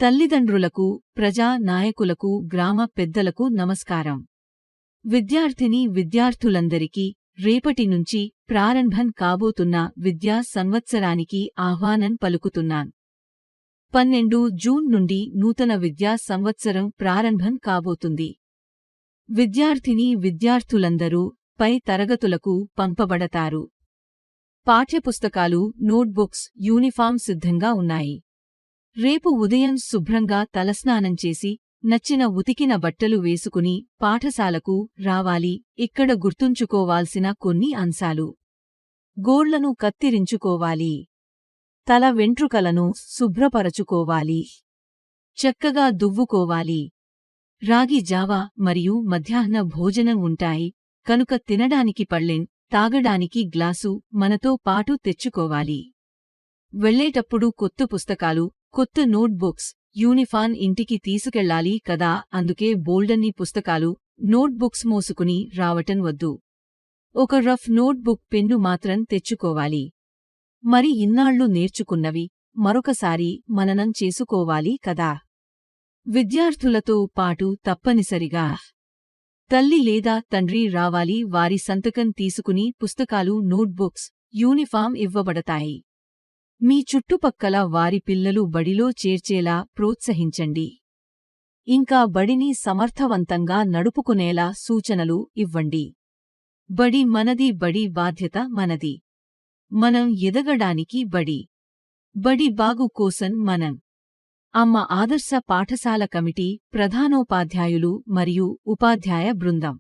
తల్లిదండ్రులకు, ప్రజా నాయకులకు, గ్రామ పెద్దలకు నమస్కారం. విద్యార్థులందరికీ రేపటి నుంచి ప్రారంభం కాబోతున్న విద్యా సంవత్సరానికి ఆహ్వానం పలుకుతున్నాన్. 12 జూన్ నుండి నూతన విద్యా సంవత్సరం ప్రారంభం కాబోతుంది. విద్యార్థులందరూ పై తరగతులకు పంపబడతారు. పాఠ్యపుస్తకాలు, నోట్బుక్స్, యూనిఫామ్ సిద్ధంగా ఉన్నాయి. రేపు ఉదయం శుభ్రంగా తలస్నానం చేసి, నచ్చిన ఉతికిన బట్టలు వేసుకుని పాఠశాలకు రావాలి. ఇక్కడ గుర్తుంచుకోవాల్సిన కొన్ని అంశాలు: గోళ్లను కత్తిరించుకోవాలి, తల వెంట్రుకలను శుభ్రపరచుకోవాలి, చక్కగా దువ్వుకోవాలి. రాగి జావా మరియు మధ్యాహ్న భోజనం ఉంటాయి కనుక తినడానికి పళ్ళెం, తాగడానికి గ్లాసు మనతో పాటు తెచ్చుకోవాలి. వెళ్ళేటప్పుడు కొత్త పుస్తకాలు, కొత్త నోట్బుక్స్, యూనిఫామ్ ఇంటికి తీసుకెళ్లాలి కదా, అందుకే బోల్డన్ని పుస్తకాలు, నోట్బుక్స్ మోసుకుని రావటం వద్దు. ఒక రఫ్ నోట్బుక్, పెన్ను మాత్రం తెచ్చుకోవాలి. మరి ఇన్నాళ్లు నేర్చుకున్నవి మరొకసారి మననం చేసుకోవాలి కదా. విద్యార్థులతో పాటు తప్పనిసరిగా తల్లి లేదా తండ్రి రావాలి. వారి సంతకం తీసుకుని పుస్తకాలు, నోట్బుక్స్, యూనిఫామ్ ఇవ్వబడతాయి. మీ చుట్టుపక్కల వారి పిల్లలు బడిలో చేర్చేలా ప్రోత్సహించండి. ఇంకా బడిని సమర్థవంతంగా నడుపుకునేలా సూచనలు ఇవ్వండి. బడి మనది, బడి బాధ్యత మనది. మనం ఎదగడానికి బడి బాగు కోసం మనం. అమ్మ ఆదర్శ పాఠశాల కమిటీ, ప్రధానోపాధ్యాయులు మరియు ఉపాధ్యాయ బృందం.